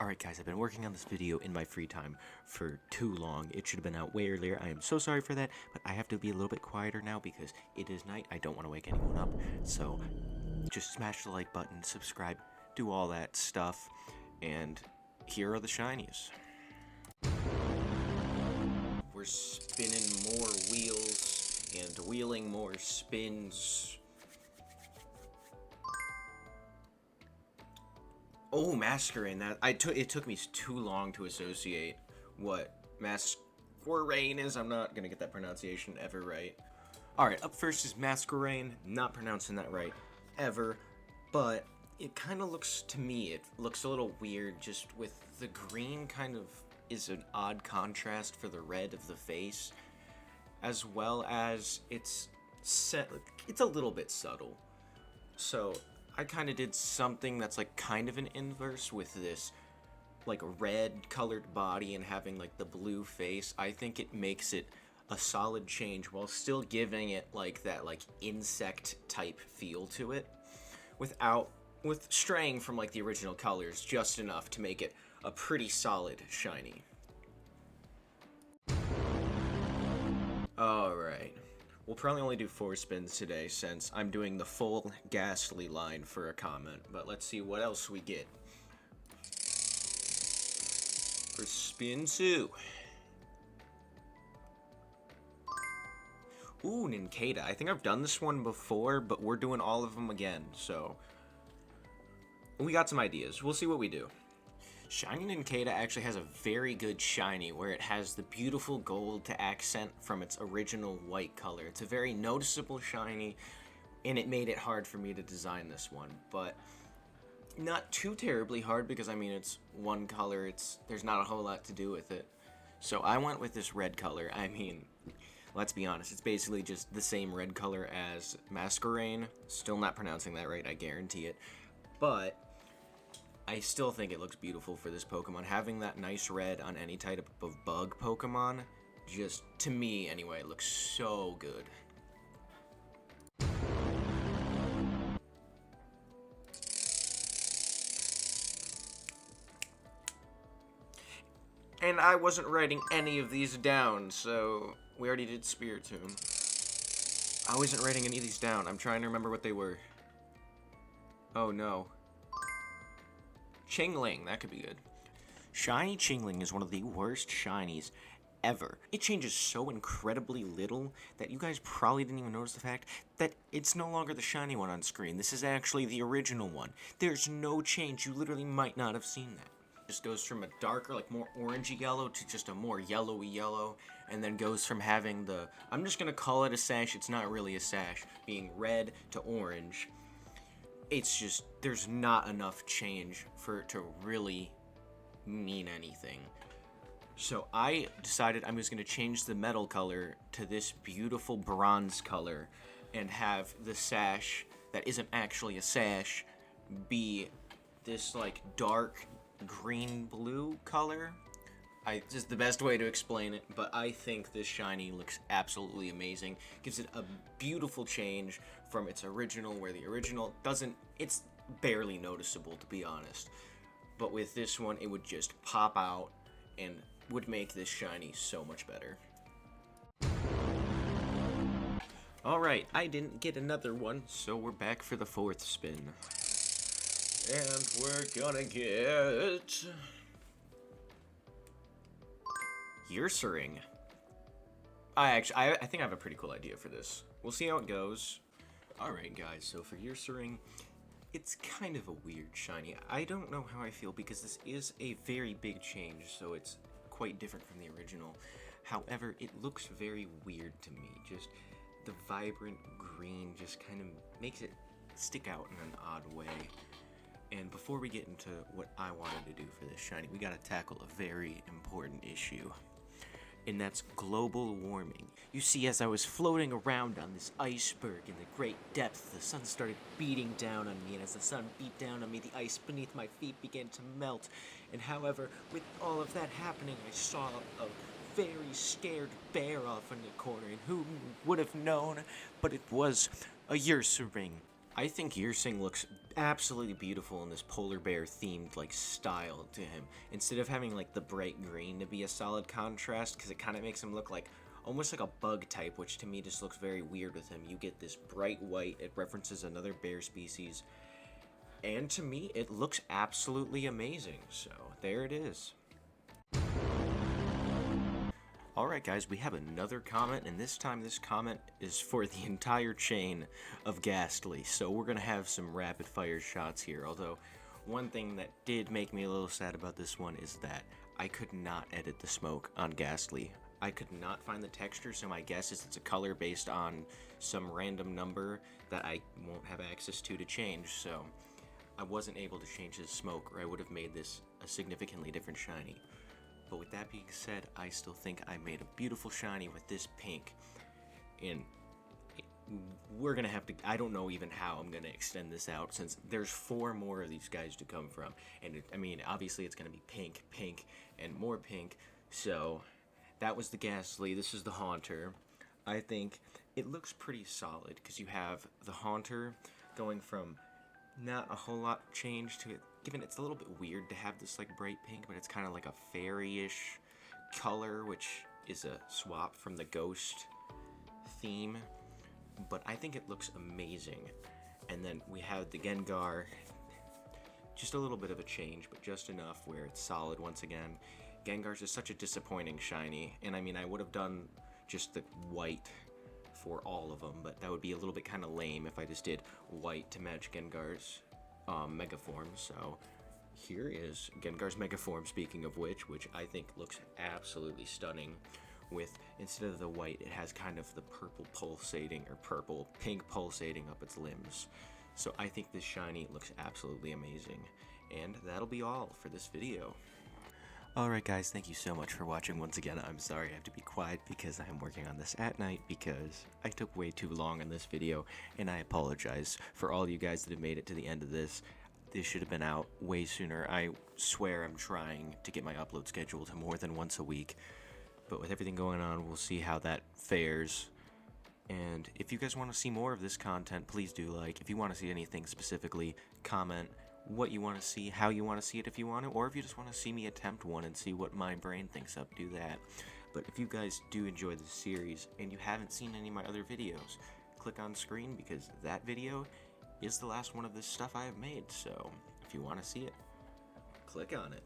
Alright guys, I've been working on this video in my free time for too long. It should have been out way earlier. I am so sorry for that, but I have to be a little bit quieter now because it is night. I don't want to wake anyone up. So just smash the like button, subscribe, do all that stuff, and here are the shinies. We're spinning more wheels and wheeling more spins. Oh, Masquerain. It took me too long to associate what Masquerain is. I'm not gonna get that pronunciation ever right. Alright, up first is Masquerain. Not pronouncing that right ever, but it kind of looks, to me, it looks a little weird just with the green kind of is an odd contrast for the red of the face, as well as it's a little bit subtle. So I kind of did something that's like kind of an inverse with this like red colored body and having like the blue face. I think it makes it a solid change while still giving it like that like insect type feel to it with straying from like the original colors just enough to make it a pretty solid shiny. Alright. We'll probably only do 4 spins today since I'm doing the full Ghastly line for a comment, but let's see what else we get. For spin 2. Ooh, Nincada. I think I've done this one before, but we're doing all of them again, so we got some ideas. We'll see what we do. Shiny Nincada actually has a very good shiny where it has the beautiful gold to accent from its original white color. It's a very noticeable shiny, and it made it hard for me to design this one, but not too terribly hard because, I mean, it's one color, there's not a whole lot to do with it. So I went with this red color. I mean, let's be honest, it's basically just the same red color as Masquerain. Still not pronouncing that right, I guarantee it. But I still think it looks beautiful for this Pokemon. Having that nice red on any type of bug Pokemon, just, to me anyway, looks so good. And I wasn't writing any of these down, so we already did Spiritomb. I wasn't writing any of these down. I'm trying to remember what they were. Oh no. Chingling, that could be good. Shiny Chingling is one of the worst shinies ever. It changes so incredibly little that you guys probably didn't even notice the fact that it's no longer the shiny one on screen. This is actually the original one. There's no change. You literally might not have seen that. It just goes from a darker, like more orangey yellow to just a more yellowy yellow, and then goes from having the, I'm just gonna call it a sash, it's not really a sash, being red to orange. It's just, there's not enough change for it to really mean anything. So I decided I'm just going to change the metal color to this beautiful bronze color and have the sash that isn't actually a sash be this like dark green-blue color. Just the best way to explain it, but I think this shiny looks absolutely amazing. Gives it a beautiful change from its original, where the original doesn't, it's barely noticeable to be honest. But with this one, it would just pop out and would make this shiny so much better. Alright, I didn't get another one, so we're back for the 4th spin. And we're gonna get Ursaring. I think I have a pretty cool idea for this. We'll see how it goes. Alright guys, so for Ursaring, it's kind of a weird shiny. I don't know how I feel because this is a very big change, so it's quite different from the original. However, it looks very weird to me. Just the vibrant green just kind of makes it stick out in an odd way. And before we get into what I wanted to do for this shiny, we gotta tackle a very important issue. And that's global warming. You see, as I was floating around on this iceberg in the great depths, the sun started beating down on me, and as the sun beat down on me, the ice beneath my feet began to melt. And however, with all of that happening, I saw a very scared bear off in the corner, and who would have known, but it was a Ursaring. I think Yersing looks absolutely beautiful in this polar bear themed like style to him. Instead of having like the bright green to be a solid contrast, because it kind of makes him look like almost like a bug type, which to me just looks very weird with him. You get this bright white, it references another bear species, and to me it looks absolutely amazing. So there it is. Alright guys, we have another comment, and this time this comment is for the entire chain of Ghastly, so we're going to have some rapid fire shots here, although one thing that did make me a little sad about this one is that I could not edit the smoke on Ghastly. I could not find the texture, so my guess is it's a color based on some random number that I won't have access to change, so I wasn't able to change his smoke, or I would have made this a significantly different shiny. But with that being said, I still think I made a beautiful shiny with this pink. And we're going to have to, I don't know even how I'm going to extend this out, since there's 4 more of these guys to come from. And I mean, obviously it's going to be pink, pink, and more pink. So that was the Ghastly. This is the Haunter. I think it looks pretty solid, because you have the Haunter going from not a whole lot changed to it, given it's a little bit weird to have this like bright pink, but it's kind of like a fairy-ish color, which is a swap from the ghost theme, but I think it looks amazing. And then we have the Gengar, just a little bit of a change, but just enough where it's solid once again. Gengar's just such a disappointing shiny, and I mean, I would have done just the white for all of them, but that would be a little bit kind of lame if I just did white to match Gengar's Mega Form. So here is Gengar's Mega Form, speaking of which I think looks absolutely stunning. With, instead of the white, it has kind of the purple pulsating, or purple pink pulsating up its limbs. So I think this shiny looks absolutely amazing. And that'll be all for this video. Alright guys, thank you so much for watching once again. I'm sorry I have to be quiet because I'm working on this at night because I took way too long on this video, and I apologize for all you guys that have made it to the end of this. This should have been out way sooner. I swear I'm trying to get my upload schedule to more than once a week, but with everything going on, we'll see how that fares. And if you guys want to see more of this content, please do like. If you want to see anything specifically, comment what you want to see, how you want to see it if you want to, or if you just want to see me attempt one and see what my brain thinks up, do that. But if you guys do enjoy this series and you haven't seen any of my other videos, click on screen, because that video is the last one of this stuff I have made. So if you want to see it, click on it.